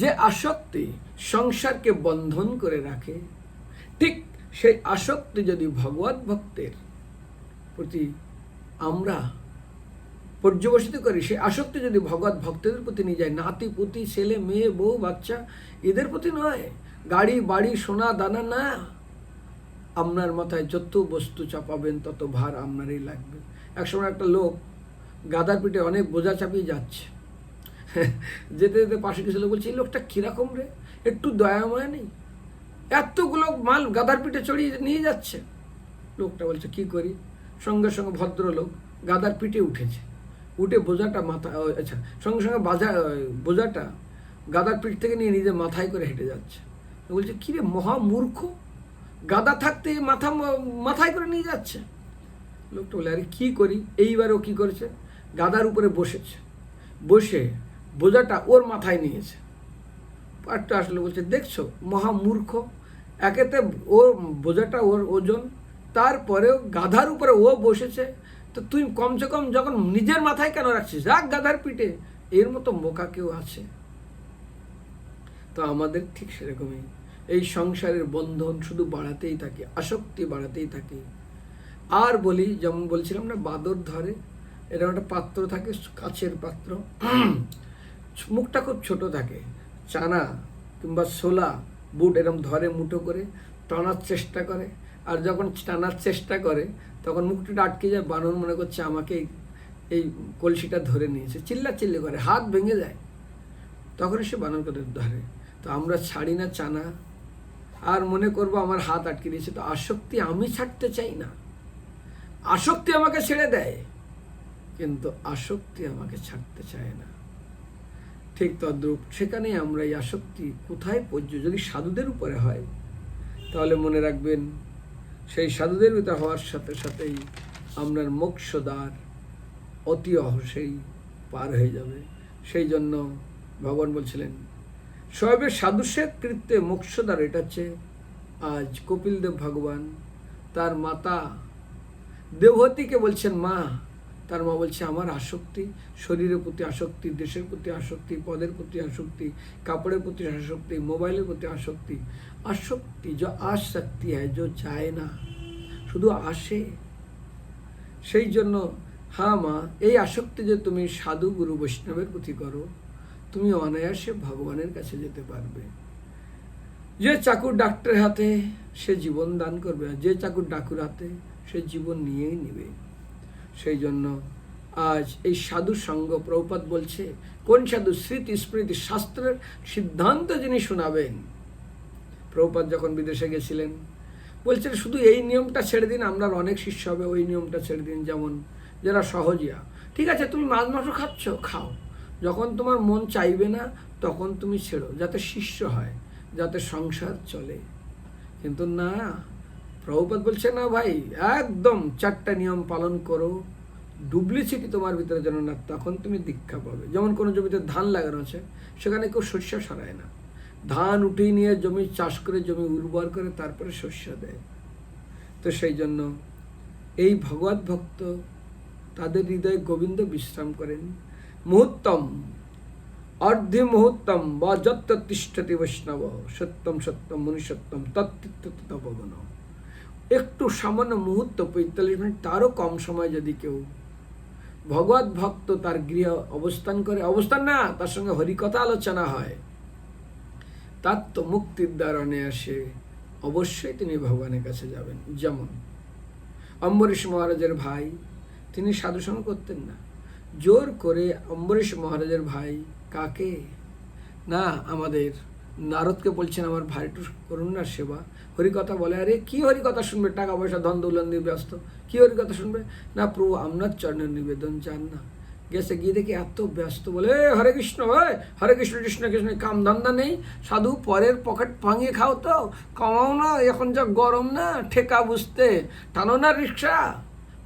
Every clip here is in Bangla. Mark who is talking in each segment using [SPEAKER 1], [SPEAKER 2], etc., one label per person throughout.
[SPEAKER 1] যে আসক্তি সংসারকে বন্ধন করে রাখে, ঠিক সেই আসক্তি যদি ভগবত ভক্তের প্রতি আমরা পর্যবসিত করি, সেই আসক্তি যদি ভগবত ভক্তদের প্রতি নিয়ে যায়, নাতি পুতি ছেলে মেয়ে বউ বাচ্চা এদের প্রতি নয়, গাড়ি বাড়ি সোনা দানা না, আপনার মাথায় যত বস্তু চাপাবেন তত ভার আপনারই লাগবে। একসময় একটা লোক গাদার পিঠে অনেক বোঝা চাপিয়ে যাচ্ছে, যেতে যেতে পাশে কিছু লোক বলছে, এই লোকটা কীরকম রে, একটু দয়াময় নেই, এতগুলো মাল গাদার পিঠে চড়িয়ে নিয়ে যাচ্ছে। লোকটা বলছে কি করি, সঙ্গে সঙ্গে ভদ্রলোক গাদার পিঠে উঠেছে, উঠে বোঝাটা মাথা আচ্ছা সঙ্গে সঙ্গে বোঝাটা গাদার পিঠ থেকে নিয়ে নিজে মাথায় করে হেঁটে যাচ্ছে। বলছে কী রে মহামূর্খ, গাদা থাকতে মাথায় করে নিয়ে যাচ্ছে। লোকটা বলে আরে কী করি, এইবারও কী করেছে, গাদার উপরে বসেছে, বসে বোঝাটা ওর মাথায় নিয়েছে। পাঠটা আসলে বলছে দেখছো মহামূর্খ, একেতে ওর বোঝাটা ওর ওজন, তারপরেও গাধার উপরে ও বসেছে, তো তুই কমসে কম যখন নিজের মাথায় কেন রাখছিস, রাখ গাধার পিঠে। এর মতো বোকা কেউ আছে? তো আমাদের ঠিক সেরকমই এই সংসারের বন্ধন শুধু বাড়াতেই থাকে, আসক্তি বাড়াতেই থাকে। আর বলি, যেমন বলছিলাম না বাদর ধরে, এরকম একটা পাত্র থাকে, কাচের পাত্র, মুখটা খুব ছোট থাকে, চানা কিংবা ছোলা বুট এরকম ধরে মুঠো করে টানার চেষ্টা করে, আর যখন টানার চেষ্টা করে তখন মুখটা আটকে যায়, বানর মনে করছে আমাকে এই কলসিটা ধরে নিয়েছে, চিল্লি করে, হাত ভেঙে যায়, তখন সে বানরকে ধরে। তো আমরা ছাড়ি না চানা, আর মনে করবো আমার হাত আটকে দিয়েছে। তো আসক্তি আমি ছাড়তে চাই না, আসক্তি আমাকে ছেড়ে দেয়, কিন্তু আসক্তি আমাকে ছাড়তে চায় না। ঠিক তদ্রূপ সেখানেই আমরা এই আসক্তি কোথায় প্রযোজ্য, যদি সাধুদের উপরে হয় তাহলে মনে রাখবেন সেই সাধুদের ভিতরে হওয়ার সাথে সাথেই আপনার মোক্ষদ্বার অতি অহসেই পার হয়ে যাবে। সেই জন্য ভগবান বলছিলেন সবে সাধুসে কৃত্যে মোক্ষদ্বার। এটা হচ্ছে আজ কপিলদেব ভগবান তার মাতা দেবহতীকে বলছেন মা, তার মা বলছে আমার আসক্তি, শরীরের প্রতি আসক্তি, দেশের প্রতি আসক্তি, পদের প্রতি আসক্তি, কাপড়ের প্রতি আসক্তি, মোবাইলের প্রতি আসক্তি। আসক্তি जो আসক্তি है जो যায় না, শুধু আসে। সেই জন্য হ্যাঁ মা, এই আসক্তি যে তুমি সাধু গুরু বৈষ্ণবের প্রতি করো, তুমি অনায়াসে ভগবানের কাছে যেতে পারবে। যে চাকুর ডাক্তারের হাতে সে জীবন দান করবে, আর যে চাকুর ডাকুর হাতে সে জীবন নিয়েই নেবে। সেই জন্য আজ এই সাধু সঙ্গ, প্রভুপাদ বলছে কোন সাধু, স্মৃতি স্মৃতি শাস্ত্রের সিদ্ধান্ত যিনি শোনাবেন। প্রভুপাদ যখন বিদেশে গেছিলেন বলছেন শুধু এই নিয়মটা ছেড়ে দিন, আপনার অনেক শিষ্য হবে, ওই নিয়মটা ছেড়ে দিন। যেমন যারা সহজিয়া, ঠিক আছে তুমি মাছ মাংস খাচ্ছ, খাও, যখন তোমার মন চাইবে না তখন তুমি ছেড়ো, যাতে শিষ্য হয়, যাতে সংসার চলে। কিন্তু না, প্রভুপাদ বলছে না ভাই, একদম 4টা নিয়ম পালন করো, ডুপ্লিসিটি তোমার ভিতরে যেন না, তখন তুমি দীক্ষা পাবে। যেমন কোনো জমিতে ধান লাগানো আছে, সেখানে কেউ শস্য সরায় না, ধান উঠিয়ে নিয়ে জমি চাষ করে, জমি উর্বর করে, তারপরে শস্য দেয়। তো সেই জন্য এই ভগবত ভক্ত তাদের হৃদয়ে গোবিন্দ বিশ্রাম করেন। মুহূর্তম অর্ধে মুহূর্তম বা যত্ত তিষ্ঠতি বৈষ্ণব সত্যম সত্যম মনুষ্যত্তম তত্ত্ববন। একটু সামান্য মুহূর্ত, 45 মিনিট, তারও কম সময় যদি কেউ ভগবত ভক্ত তার গৃহে অবস্থান করে, অবস্থান না, তার সঙ্গে হরিকথা আলোচনা হয়, তার তো মুক্তির দ্বার অনায়াসে অবশ্যই তিনি ভগবানের কাছে যাবেন। যেমন অম্বরীশ মহারাজের ভাই, তিনি সাধুসঙ্গ করতেন না, জোর করে অম্বরীশ মহারাজের ভাই কাকে না, আমাদের নারদকে বলছেন আমার ভাই একটু করুন না সেবা, হরিকথা বলে। আরে কি হরিকথা শুনবে, টাকা পয়সা ধন দৌলত দিয়ে ব্যস্ত, কি হরিকথা শুনবে না, প্রভু আপনার চরণের নিবেদন চান না। গেছে গিয়ে দেখে এত ব্যস্ত, বলে হরে কৃষ্ণ, হরে কৃষ্ণ কৃষ্ণ কৃষ্ণ, কাম ধান্দা নেই, সাধু পরের পকেট ভাঙিয়ে খাও, তো কামাও না, এখন যা গরম না, ঠেকা বুঝতে টানো না রিক্সা,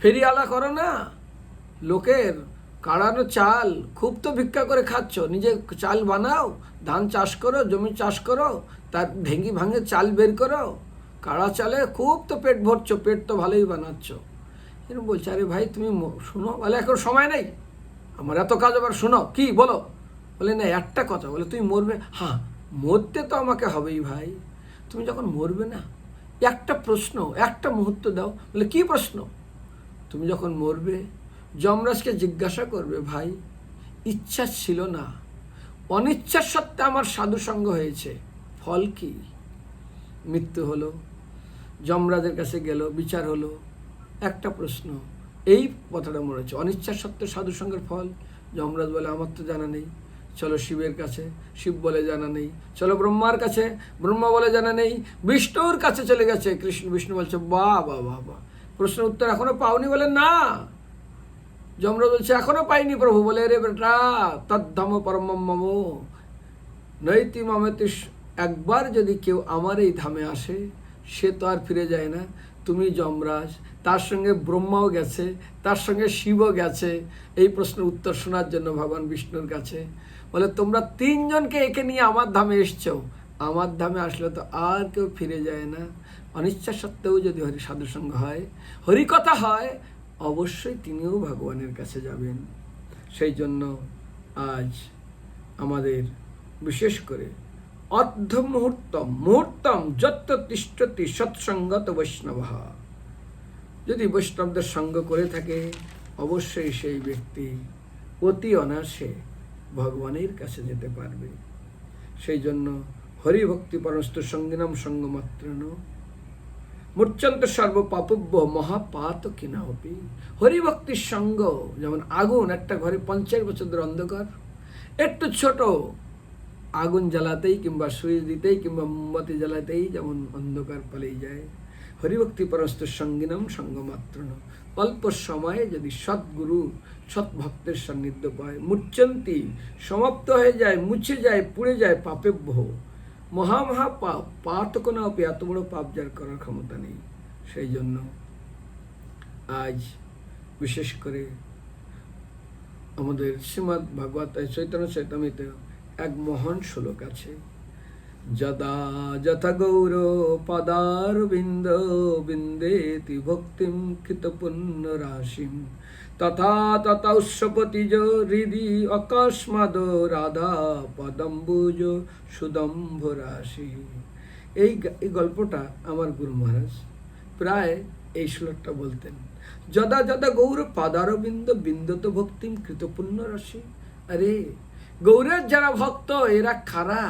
[SPEAKER 1] ফেরিওয়ালা করো না, লোকের কাড়ানো চাল খুব তো ভিক্ষা করে খাচ্ছ, নিজে চাল বানাও, ধান চাষ করো, জমি চাষ করো, তার ভেঙে ভাঙে চাল বের করো, কাড়া চালে খুব তো পেট ভরছো, পেট তো ভালোই বানাচ্ছ। এরকম বলছে, আরে ভাই তুমি শোনো, বলে এখন সময় নেই, আমার এত কাজ, আবার শোনো কি বলো, বলে বলে না একটা কথা, বলে তুমি মরবে, হ্যাঁ মরতে তো আমাকে হবেই ভাই, তুমি যখন মরবে না একটা প্রশ্ন, একটা মুহূর্ত দাও। বলে কি প্রশ্ন? তুমি যখন মরবে যমরাজকে জিজ্ঞাসা করবে, ভাই ইচ্ছা ছিল না, অনিচ্ছার সত্ত্বে আমার সাধু সঙ্গ হয়েছে, ফল কি? মৃত্যু হলো, যমরাজের কাছে গেল, বিচার হলো, একটা প্রশ্ন, এই কথাটা মরেছে, অনিচ্ছার সত্ত্বে সাধু সঙ্গের ফল। যমরাজ বলে আমার তো জানা নেই, চলো শিবের কাছে, শিব বলে জানা নেই, চলো ব্রহ্মার কাছে, ব্রহ্মা বলে জানা নেই, বিষ্ণুর কাছে চলে গেছে, বিষ্ণু বলছে বাহ বাহ বাহ বাহ, প্রশ্নের উত্তর এখনো পাওনি? বলে না। যমরাজ বলছে এখনো পাইনি প্রভু। বলে রে বেটা, তদ্ধাম পরম মম নৈতি মামেতি, একবার যদি কেউ আমার এই ধামে আসে সে তো আর ফিরে যায় না। তুমি যমরাজ, তার সঙ্গে ব্রহ্মাও গেছে, তার সঙ্গে শিবও গেছে এই প্রশ্নের উত্তর শোনার জন্য ভগবান বিষ্ণুর কাছে। বলে তোমরা তিনজনকে একে নিয়ে আমার ধামে এসছো, আমার ধামে আসলে তো আর কেউ ফিরে যায় না। অনিচ্ছা সত্ত্বেও যদি হরি সাধুসঙ্গ হয়, হরিকথা হয়, অবশ্যই তিনিও ভগবানের কাছে যাবেন। সেই জন্য আজ আমাদের বিশেষ করে অর্ধ মুহূর্তম যত্র তিষ্ঠতি সৎসঙ্গত বৈষ্ণব, যদি বৈষ্ণবদের সঙ্গ করে থাকে অবশ্যই সেই ব্যক্তি অতি অনায়াসে ভগবানের কাছে যেতে পারবে। সেই জন্য হরিভক্তি পরমস্তু সঙ্গিনাম সঙ্গমাত্রেণ মূর্ছন্ত সর্বপাপব্য মহাপাত কিনা হপি। হরিভক্তির সঙ্গ যেমন আগুন, একটা ঘরে 50 বছর ধরে অন্ধকার, একটু ছোট আগুন জ্বালাতেই কিংবা সুইচ দিতেই কিংবা মোমবাতি জ্বালাতেই যেমন অন্ধকার পালিয়ে যায়, হরিভক্তি পরমস্তু সঙ্গিনাম সঙ্গমাত্রেণ, অল্প সময়ে যদি সৎগুরু সৎভক্তের সান্নিধ্য পায়, মূর্ছন্তি সমাপ্ত হয়ে যায়, মুছে যায়, পুড়ে যায় পাপেভ্য মহা পাপ, পাতক না অপি, এত বড় পাপ যার করার ক্ষমতা নেই। সেই জন্য আজ বিশেষ করে আমাদের শ্রীমদ্ ভাগবত চৈতন্য চৈতামৃতে এক মহান শ্লোক আছে, যদা যথা গৌর পদার বিন্দ বিন্দেতি ভক্তিম কৃত পুণ্য রাশিম তথা তথা উৎসপতিজ হৃদি অকস্মাদ রাধা পদম্বুজ সুদম্ভ রাশি। এই গল্পটা আমার গুরু মহারাজ প্রায় এই শ্লোকটা বলতেন, যদা যদা গৌর পাদারবিন্দ বিন্দত ভক্তিম কৃতপুণ্য রাশি। আরে গৌরের যারা ভক্ত এরা কারা?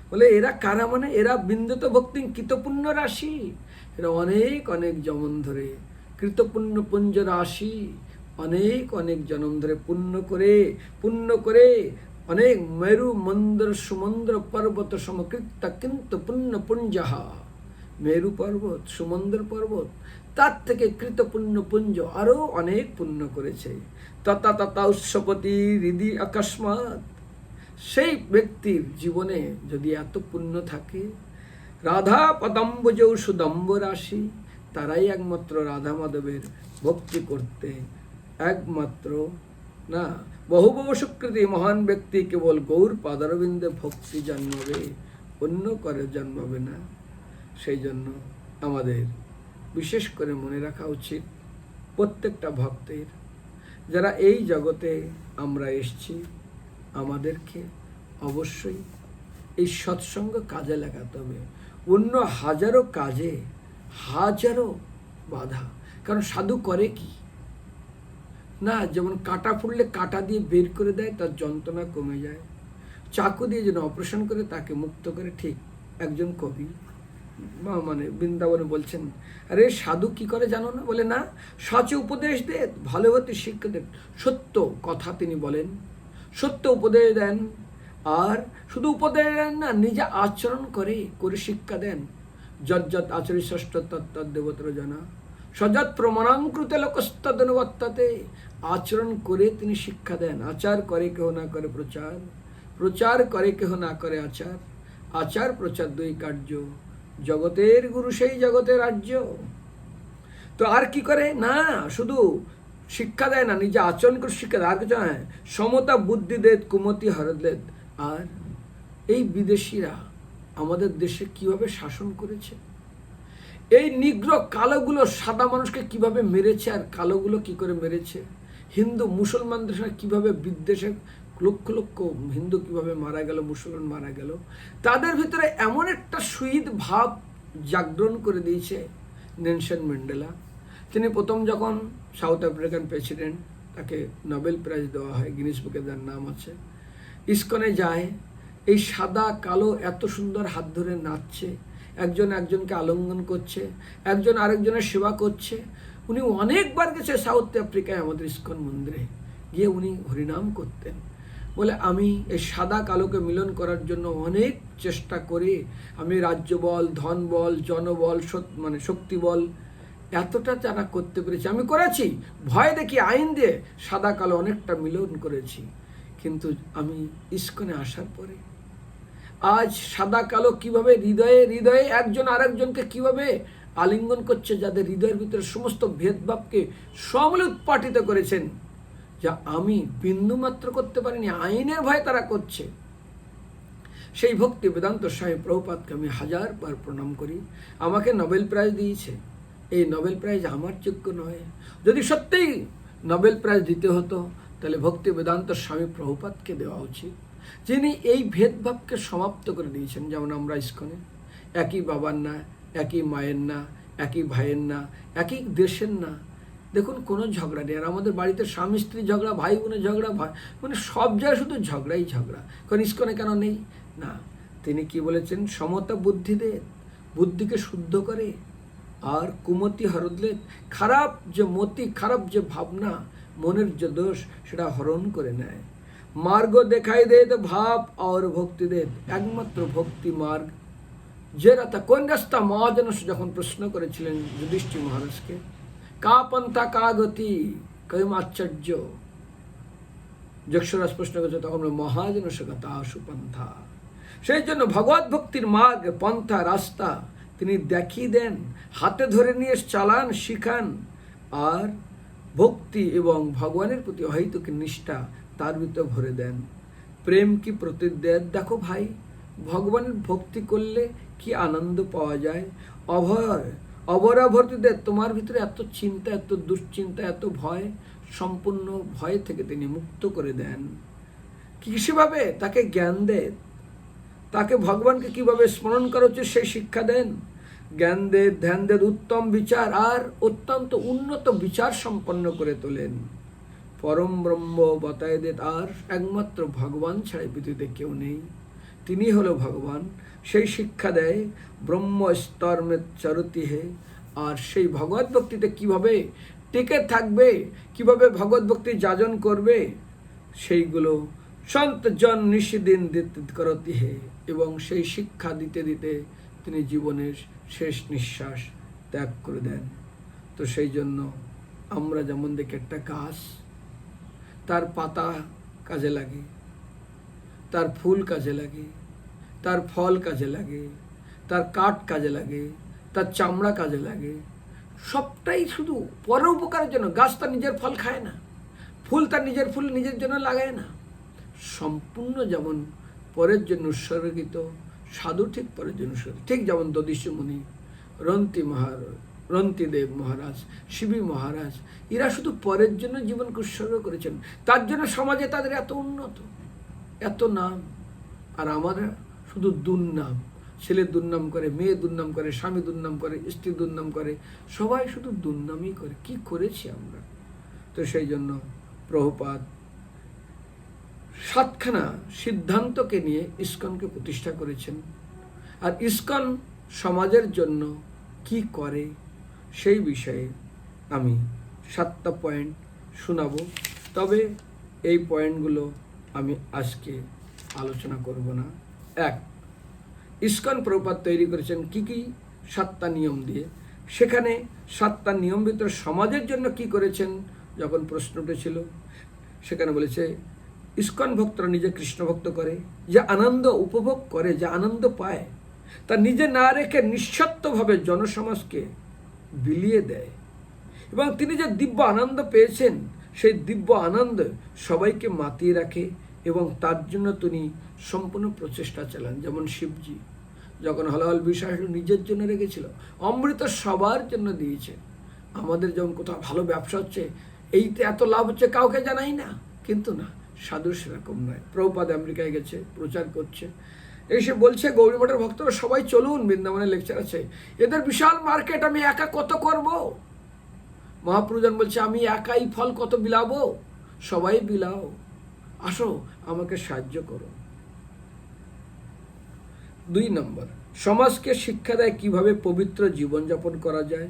[SPEAKER 1] বলে এরা কারা মানে এরা বিন্দত ভক্তিম কৃতপুণ্য রাশি, এরা অনেক অনেক জন্ম ধরে কৃতপুণ্য পুঞ্জ রাশি, অনেক অনেক জন্ম ধরে পুণ্য করে অনেক মেরু মন্দির সুমন্দ্র পর্বত সমকৃত্য কিন্তু পুণ্য পুঞ্জহা, মেরু পর্বত সুমন্দ্র পর্বত তার থেকে কৃত পুণ্য পুঞ্জ আরো অনেক পুণ্য করেছে। তথা তথা উৎসপতি হৃদি অকস্মাৎ, সেই ব্যক্তির জীবনে যদি এত পুণ্য থাকে, রাধা পদম্বজ সুদম্ব রাশি, তারাই একমাত্র রাধা মাধবের ভক্তি করতে একমাত্র না, বহু বহু সুকৃতি মহান ব্যক্তি কেবল গৌর পাদারবিন্দে ভক্তি জন্মাবে, অন্য করে জন্মাবে না। সেই জন্য আমাদের বিশেষ করে মনে রাখা উচিত প্রত্যেকটা ভক্তের, যারা এই জগতে আমরা এসেছি, আমাদেরকে অবশ্যই এই সৎসঙ্গ কাজে লাগাতে হবে। অন্য হাজারো কাজে হাজারো বাধা, কারণ সাধু করে কি না, যেমন কাটা ফুললে কাটা দিয়ে বের করে দেয়, তার যন্ত্রণা কমে যায়, চাকু দিয়ে যেন অপারেশন করে তাকে মুক্ত করে, ঠিক একজন কবি মানে বৃন্দাবনে বলছেন, আরে সাধু কি করে জানো না? বলে না, সচে উপদেশ দেন, ভালোভাবে শিক্ষা দেন, সত্য কথা তিনি বলেন, সত্য উপদেশ দেন, আর শুধু উপদেশ দেন না, নিজে আচরণ করে শিক্ষা দেন। যজ্জত আচরি ষষ্ঠ তত্তদেবতর জানা সযৎ প্রমাণাঙ্কৃতে লোকস্তদনুবর্ততে, আচরণ করে তিনি শিক্ষা দেন। আচার করে কেহ না করে প্রচার, প্রচার করে কেহ না করে আচার, আচার প্রচার দুই কার্য, জগতের গুরু সেই জগতের রাজ্য। তো আর কি করে না, শুধু শিক্ষা দেয় না, নিজে আচরণ করে শিক্ষা দেয়, আর কিছু নয়, সমতা বুদ্ধি দেদ কুমতি হরদেদ। আর এই বিদেশিরা আমাদের দেশে কিভাবে শাসন করেছে, এই নিগ্র কালোগুলো সাদা মানুষকে কিভাবে মেরেছে, আর কালোগুলো কি করে মেরেছে, হিন্দু মুসলমানদের সঙ্গে কিভাবে বিদ্বেষে লক্ষ লক্ষ হিন্দু কিভাবে মারা গেল, মুসলমান মারা গেল, তাদের ভিতরে এমন একটা শহীদ ভাব জাগরণ করে দিয়েছে নেলসন ম্যান্ডেলা। তিনি প্রথম যখন সাউথ আফ্রিকান প্রেসিডেন্ট, তাকে নোবেল প্রাইজ দেওয়া হয়, গিনিস বুকে তার নাম আছে, ইসকনে যায়, এই সাদা কালো এত সুন্দর হাত ধরে নাচছে, একজন একজনকে আলিঙ্গন করছে, একজন আরেকজনের সেবা করছে। উনি অনেকবার গেছে সাউথ আফ্রিকায় আমাদের ইসকন মন্দিরে, গিয়ে উনি হরিনাম করতেন। বলে আমি এই সাদা কালোকে মিলন করার জন্য অনেক চেষ্টা করে আমি রাজ্য বল, ধন বল, জনবল, মানে শক্তি বল, এতটা যারা করতে পেরেছি, আমি করেছি, ভয় দেখি আইন দিয়ে সাদা কালো অনেকটা মিলন করেছি। কিন্তু আমি ইসকনে আসার পরে আজ সাদা কালো কিভাবে হৃদয়ে হৃদয়ে একজন আরেকজনকে কিভাবে আলিঙ্গন করছে, যাদের হৃদয়ের ভিতরে সমস্ত ভেদভাবকে সমূলে উৎপাটিত করেছেন, যা আমি বিন্দুমাত্র করতে পারিনি, আইনের ভয়ে তারা করছে। সেই ভক্তি বেদান্ত স্বামী প্রভুপাদকে আমি 1000 বার প্রণাম করি। আমাকে নোবেল প্রাইজ দিয়েছে, এই নোবেল প্রাইজ আমার যোগ্য নয়। যদি সত্যিই নোবেল প্রাইজ দিতে হতো তাহলে ভক্তি বেদান্ত স্বামী প্রভুপাদকে দেওয়া উচিত, যিনি এই ভেদভাবকে সমাপ্ত করে দিয়েছেন। যেমন আমরা ইসকনে একই বাবার না, একই মায়ের না, একই ভাইয়ের না, একই দেশের না, দেখুন কোনো ঝগড়া নেই। আর আমাদের বাড়িতে স্বামী স্ত্রী ঝগড়া, ভাই বোনের ঝগড়া, মানে সব জায়গায় শুধু ঝগড়াই ঝগড়া। কারণ ইসকনে কেন নেই না? তিনি কি বলেছেন? সমতা বুদ্ধিদের, বুদ্ধিকে শুদ্ধ করে, আর কুমতি হরদলে, খারাপ যে মতি, খারাপ যে ভাবনা, মনের যে দোষ, সেটা হরণ করে নেয়। মার্গ দেখাই দে তো ভাব আর ভক্তি দে, একমাত্র ভক্তি মার্গ যে রাস্তা, কোন রাস্তা? মহাজনস যখন প্রশ্ন করেছিলেন যুধিষ্ঠির মহারাজকে, কা পন্থা কা গতি, কহিম আশ্চর্য, যক্ষরাজ প্রশ্ন করেছে, তখন মহাজনস গতা সুপন্থা। সেই জন্য ভগবত ভক্তির মার্গ, পন্থা, রাস্তা তিনি দেখিয়ে দেন, হাতে ধরে নিয়ে চালান, শিখান, আর ভক্তি এবং ভগবানের প্রতি অহৈতুক নিষ্ঠা তার ভিতরে ভরে দেন। প্রেম কি প্রতিদেয়, দেখো ভাই, ভগবানের ভক্তি করলে কি আনন্দ পাওয়া যায়। অভয় অবরাভর্তিদের, তোমার ভিতরে এত চিন্তা, এত দুশ্চিন্তা, এত ভয়, সম্পূর্ণ ভয় থেকে তিনি মুক্ত করে দেন। কিভাবে? তাকে জ্ঞান দেন, তাকে ভগবানকে কিভাবে স্মরণ করা হচ্ছে সেই শিক্ষা দেন, জ্ঞান দেন, ধ্যান দেন, উত্তম বিচার আর অত্যন্ত উন্নত বিচার সম্পন্ন করে তোলেন। পরম ব্রহ্ম বতায় দেন, আর একমাত্র ভগবান ছাড়া পৃথিবীতে কেউ নেই, তিনি হলো ভগবান। সেই শিক্ষা দেয়, ব্রহ্ম স্তর মে চরতি হে। আর সেই ভগবত ভক্তিতে কিভাবে টিকে থাকবে, কিভাবে ভগবত ভক্তি যাজন করবে, সেইগুলো সন্ত জন নিশিদিন করতি হে। এবং সেই শিক্ষা দিতে দিতে তিনি জীবনের শেষ নিঃশ্বাস ত্যাগ করে দেন। তো সেই জন্য আমরা যেমন দেখি একটা গাছ, তার পাতা কাজে লাগে, তার ফুল কাজে লাগে, তার ফল কাজে লাগে, তার কাঠ কাজে লাগে, তার চামড়া কাজে লাগে, সবটাই শুধু পরের উপকারের জন্য। গাছ তার নিজের ফল খায় না, ফুল তার নিজের ফুল নিজের জন্য লাগায় না, সম্পূর্ণ যেমন পরের জন্য উৎসর্গিত, সাধু ঠিক পরের জন্য উৎসর্গিত। ঠিক যেমন দধিষ্য মুনি, রন্তিদেব মহারাজ, শিবী মহারাজ, এরা শুধু পরের জন্য জীবনকে উৎসর্গ করেছেন, তার জন্য সমাজে তাদের এত উন্নত, এত নাম। আর আমরা শুধু দুর্নাম, ছেলে দুর্নাম করে, মেয়ে দুর্নাম করে, স্বামী দুর্নাম করে, স্ত্রী দুর্নাম করে, সবাই শুধু দুর্নামই করে। কি করেছি আমরা? তো সেই জন্য প্রভুপাদ 7খানা সিদ্ধান্তকে নিয়ে ইসকনকে প্রতিষ্ঠা করেছেন। আর ইসকন সমাজের জন্য কি করে সেই বিষয়ে আমি 7টা পয়েন্ট শোনাবো। তবে এই পয়েন্টগুলো আমি আজকে আলোচনা করব না। 1, ইসকন প্রভুপাদ তৈরি করেছেন কি কি 7টা নিয়ম দিয়ে। সেখানে 7টা নিয়ম ভিতরে সমাজের জন্য কি করেছেন যখন প্রশ্ন উঠেছিল, সেখানে বলেছে ইসকন ভক্তরা নিজে কৃষ্ণ ভক্ত করে, যে আনন্দ উপভোগ করে, যে আনন্দ পায়, তা নিজে না রেখে নিঃস্বার্থভাবে জনসমাজকে বিলিয়ে দেয়। এবং তিনি যে দিব্য আনন্দ পেয়েছেন, সেই দিব্য আনন্দ সবাইকে মাতিয়ে রাখে এবং তার জন্য তিনি সম্পূর্ণ প্রচেষ্টা চালান। যেমন শিবজি যখন হলাহল বিষয় নিজের জন্য রেখেছিল, অমৃত সবার জন্য দিয়েছে। আমাদের যেমন কোথাও ভালো ব্যবসা হচ্ছে, এইতে এত লাভ হচ্ছে, কাউকে জানাই না, কিন্তু না, সাধু সেরকম নয়। প্রভুপাদ আমেরিকায় গেছে, প্রচার করছে, এসে বলছে গৌরী মঠের ভক্তরা সবাই চলুন, বৃন্দাবনে লেকচার আছে, এদের বিশাল মার্কেট, আমি একা কত করব। মহাপ্রভুজন বলছে আমি একাই ফল কত বিলাবো, সবাই বিলাও, আসো আমাকে সাহায্য করো। 2 নম্বর, সমাজকে শিক্ষা দেয় কিভাবে পবিত্র জীবনযাপন করা যায়,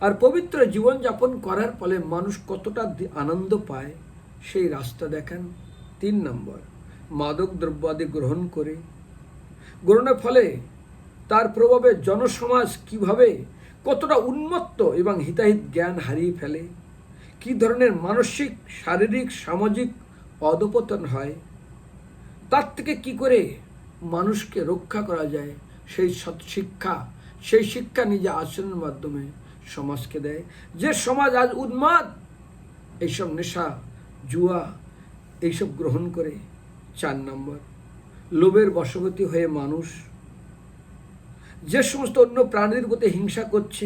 [SPEAKER 1] আর পবিত্র জীবনযাপন করার ফলে মানুষ কতটা আনন্দ পায় সেই রাস্তা দেখান। 3 নম্বর, মাদক দ্রব্যাদি গ্রহণের ফলে তার প্রভাবে জনসমাজ কিভাবে কতটা উন্মত্ত এবং হিতাহিত জ্ঞান হারিয়ে ফেলে, কি ধরনের মানসিক, শারীরিক, সামাজিক অধঃপতন হয়, তার থেকে কি করে মানুষকে রক্ষা করা যায় সেই শিক্ষা নিজে আচরণের মাধ্যমে সমাজকে দেয়। যে সমাজ আজ উন্মাদ এইসব নেশা, জুয়া এইসব গ্রহণ করে। 4 নম্বর, লোভের বশবর্তী হয়ে মানুষ যে সমস্ত অন্য প্রাণীর প্রতি হিংসা করছে,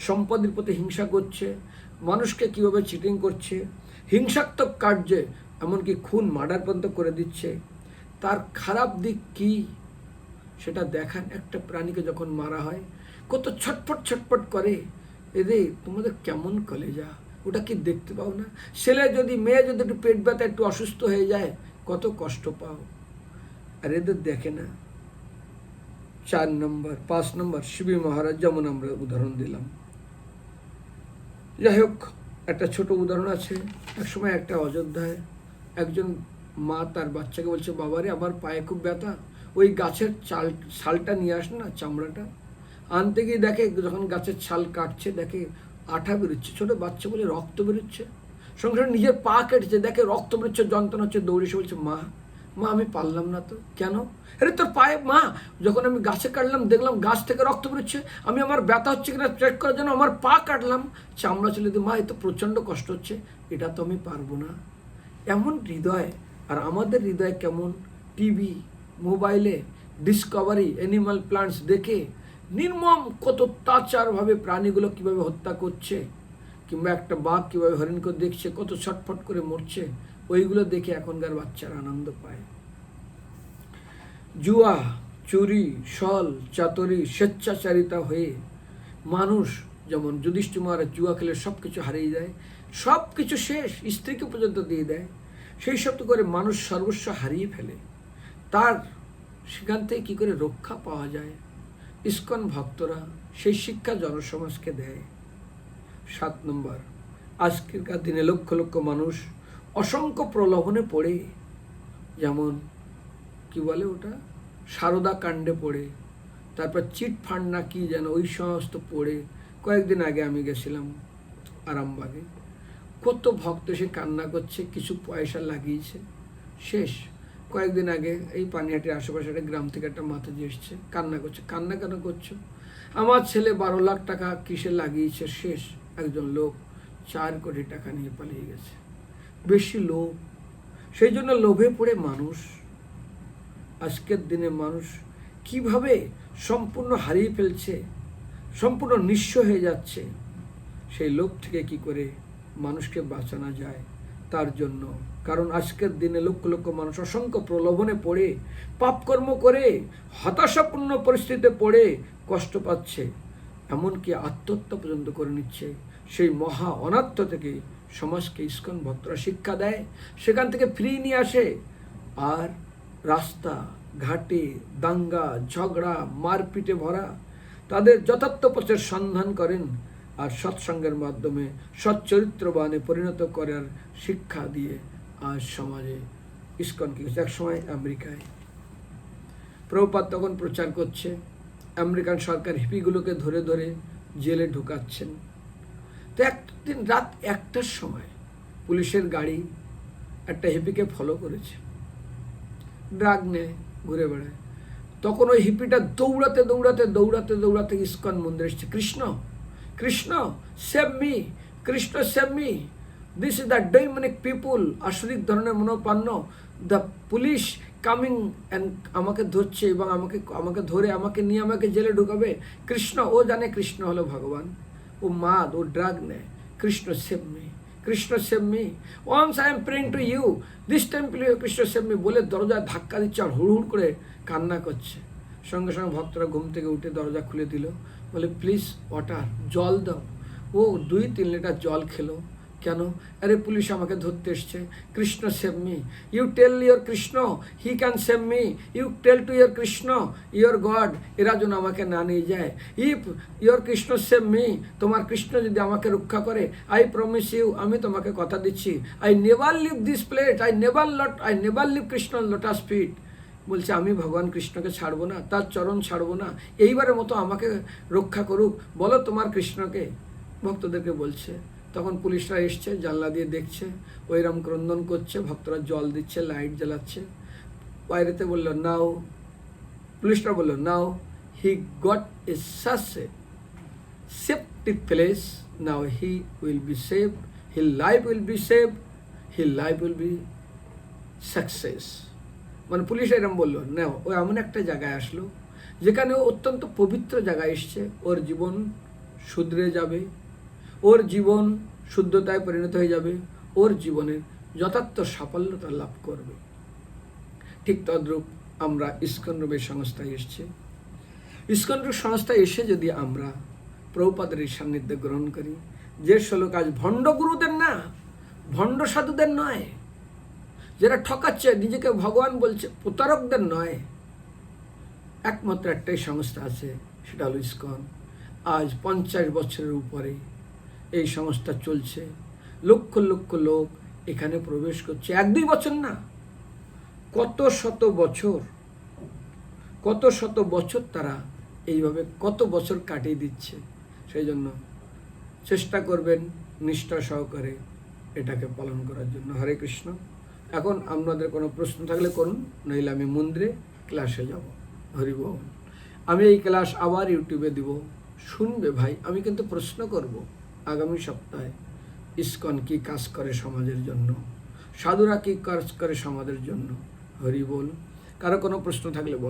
[SPEAKER 1] সম্পদের প্রতি হিংসা করছে, মানুষকে কিভাবে চিটিং করছে, হিংসাত্মক কার্যে এমনকি খুন, মার্ডার পর্যন্ত করে দিচ্ছে, তার খারাপ দিক কি সেটা দেখান। একটা প্রাণীকে যখন মারা হয় কত ছটফট ছটফট করে, এদের তোমাদের কেমন কলেজা, ওটা কি দেখতে পাও না? মেয়ে যদি একটু পেট ব্যথা, একটু অসুস্থ হয়ে যায়, কত কষ্ট পাও, আর এদের দেখে না। 4 নম্বর, 5 নম্বর, শিবী মহারাজ, যেমন আমরা উদাহরণ দিলাম। যাই হোক, একটা ছোট উদাহরণ আছে। একসময় একটা অযোধ্যায় একজন মা তার বাচ্চাকে বলছে, বাবারে আমার পায়ে খুব ব্যথা, ওই গাছের ছালটা নিয়ে আস না, চামড়াটা। আনতে গিয়ে দেখে যখন গাছের ছাল কাটছে, দেখে আঠা বেরোচ্ছে, ছোট বাচ্চা বলে রক্ত বেরোচ্ছে, সঙ্গে সঙ্গে নিজের পা কেটেছে, দেখে রক্ত বেরোচ্ছে, যন্ত্রণা হচ্ছে, দৌড়ে এসে বলছে, মা আমি পারলাম না তো। কেন? আরে তোর পায়ে, মা যখন আমি গাছে কাটলাম দেখলাম গাছ থেকে রক্ত বেরোচ্ছে, আমি আমার ব্যথা হচ্ছে কিনা চেক করার জন্য আমার পা কাটলাম, চামড়া চলে দিয়ে, মা এ তো প্রচণ্ড কষ্ট হচ্ছে, এটা তো আমি পারবো না। এমন হৃদয়। আর আমাদের হৃদয় কেমন? টিভি, মোবাইলে ডিসকভারি, অ্যানিমাল প্লান্টস দেখে নির্মম কত অত্যাচারভাবে প্রাণীগুলো কিভাবে হত্যা করছে, কিংবা একটা বাঘ কিভাবে হরিণকে দেখছে কত ছটফট করে মরছে, ওইগুলো দেখে এখনকার বাচ্চারা আনন্দ পায়। জুয়া, চুরি, ছল, চাতুরি, স্বেচ্ছাচারিতা হয়ে মানুষ, যেমন যুধিষ্ঠির মহারাজ জুয়া খেলে সব কিছু হারিয়ে যায়, সব কিছু শেষ, স্ত্রীকে পর্যন্ত দিয়ে দেয়, সেই সব করে মানুষ সর্বস্ব হারিয়ে ফেলে। তার সেখান থেকে কী করে রক্ষা পাওয়া যায়? ইস্কন ভক্তরা সেই শিক্ষা জনসমাজকে দেয়। 7 নম্বর, আজকেরকার দিনে লক্ষ লক্ষ মানুষ অসংখ্য প্রলোভনে পড়ে, যেমন কি বলে ওটা, সারদা কাণ্ডে পড়ে, তারপর চিট ফান্ড না কি যেন, ওই সমস্ত পড়ে। কয়েকদিন আগে আমি গেছিলাম আরামবাগে, কত ভক্ত এসে কান্না করছে, কিছু পয়সা লাগিয়েছে, শেষ। কয়েকদিন আগে এই পানিহাটির আশেপাশে একটা গ্রাম থেকে একটা মাতাজি এসছে, কান্না করছে। কান্না কেন করছো? আমার ছেলে 12 লাখ টাকা কিসে লাগিয়েছে, শেষ। একজন লোক 4 কোটি টাকা নিয়ে পালিয়ে গেছে। বেশি লোভ, সেই জন্য লোভে পড়ে মানুষ, আজকের দিনে মানুষ কিভাবে সম্পূর্ণ হারিয়ে ফেলছে, সম্পূর্ণ নিঃস্ব হয়ে যাচ্ছে। সেই লোভ থেকে কি করে মানুষকে বাঁচানো যায় তার জন্য, কারণ আজকের দিনে লক্ষ লক্ষ মানুষ অসংখ্য প্রলোভনে পড়ে, পাপকর্ম করে, হতাশাপূর্ণ পরিস্থিতিতে পড়ে কষ্ট পাচ্ছে, এমনকি আত্মহত্যা পর্যন্ত করে নিচ্ছে। সেই মহা অনাত্ম থেকে সমাজকে ইস্কন ভক্তরা শিক্ষা দেয়, সেখান থেকে ফিরিয়ে নিয়ে আসে। আর রাস্তা ঘাটে দাঙ্গা, ঝগড়া, মারপিটে ভরা, তাদের যথার্থ পথের সন্ধান করেন, আর সৎসঙ্গের মাধ্যমে সচ্চরিত্রবানে পরিণত করার শিক্ষা দিয়ে আজ সমাজে ইস্কন কি এক সময় আমেরিকায় প্রভুপাদ তখন প্রচার করছে, আমেরিকান সরকার হিপিগুলোকে ধরে ধরে জেলে ঢুকাচ্ছেন। তো একদিন রাত 1টার সময় পুলিশের গাড়ি একটা হিপিকে ফলো করেছে, ড্রাগ নেয়, ঘুরে বেড়ায়। তখন ওই হিপিটা দৌড়াতে দৌড়াতে দৌড়াতে দৌড়াতে ইস্কন মন্দিরে এসছে, Krishna Krishna save me, Krishna save me, this is the demonic people, আসরিক ধরনের মনোপান্ন, দ্য পুলিশ কামিং অ্যান্ড আমাকে ধরছে এবং আমাকে ধরে আমাকে নিয়ে আমাকে জেলে ঢুকাবে। কৃষ্ণ, ও জানে কৃষ্ণ হলো ভগবান, ও মাদ, ও ড্রাগ নেয়, Krishna save me, Krishna save me, once I am praying to you, this time please Krishna save me বলে দরজায় ধাক্কা দিচ্ছে আর হুড় করে কান্না করছে। সঙ্গে সঙ্গে ভক্তরা ঘুম থেকে উঠে দরজা খুলে দিল, বলে প্লিজ ওয়াটার, জল দাও। ও 2-3 লিটার জল খেলো। কেন? আরে পুলিশ আমাকে ধরতে এসছে, Krishna save me, you tell your Krishna he can save me, you tell to your Krishna your God, এরা যেন আমাকে না নিয়ে যায়। If your Krishna save me, তোমার কৃষ্ণ যদি আমাকে রক্ষা করে, আই প্রমিস ইউ, আমি তোমাকে কথা দিচ্ছি, I never leave this place, I never leave Krishna lotus feet. বলছে আমি ভগবান কৃষ্ণকে ছাড়বো না, তার চরণ ছাড়বো না, এইবারের মতো আমাকে রক্ষা করুক, বলো তোমার কৃষ্ণকে। ভক্তদেরকে বলছে। তখন পুলিশরা এসছে, জানলা দিয়ে দেখছে, ওইরকম ক্রন্দন করছে, ভক্তরা জল দিচ্ছে, লাইট জ্বালাচ্ছে। বাইরেতে বললো নাও, পুলিশরা বললো now he got a such a safety place, now he will be save, her life will be save, her life will be success. মানে পুলিশ এরকম বললো, নাও, ও এমন একটা জায়গায় আসলো যেখানে ও অত্যন্ত পবিত্র জায়গায় এসছে, ওর জীবন শুধরে যাবে, ওর জীবন শুদ্ধতায় পরিণত হয়ে যাবে, ওর জীবনের যথার্থ সাফল্যতা লাভ করবে। ঠিক তদ্রূপ আমরা ইস্কন রূপের সংস্থায় এসছি। ইস্কন রূপ সংস্থায় এসে যদি আমরা প্রভুপাদের এই সান্নিধ্য গ্রহণ করি, যে শ্লোক আজ ভণ্ড গুরুদের না, ভণ্ড সাধুদের নয়, যারা ঠকাচ্ছে, নিজেকে ভগবান বলছে, প্রতারকদের নয়, একমাত্র একটাই সংস্থা আছে, সেটা হলো ইস্কন। আজ 50 বছরের উপরে এই সংস্থা চলছে, লক্ষ লক্ষ লোক এখানে প্রবেশ করছে, 1-2 বছর না, কত শত বছর তারা এইভাবে কত বছর কাটিয়ে দিচ্ছে। সেই জন্য চেষ্টা করবেন নিষ্ঠা সহকারে এটাকে পালন করার জন্য। হরে কৃষ্ণ। এখন আপনাদের কোনো প্রশ্ন থাকলে করুন, নইলে আমি মন্দিরে ক্লাসে যাব। হরি বল। আমি এই ক্লাস আবার ইউটিউবে দিব, শুনবে ভাই। আমি কিন্তু প্রশ্ন করব আগামী সপ্তাহে, ইস্কন কি কাজ করে সমাজের জন্য, সাধুরা কি কাজ করে সমাজের জন্য। হরি বল। কারো কোনো প্রশ্ন থাকলে বল।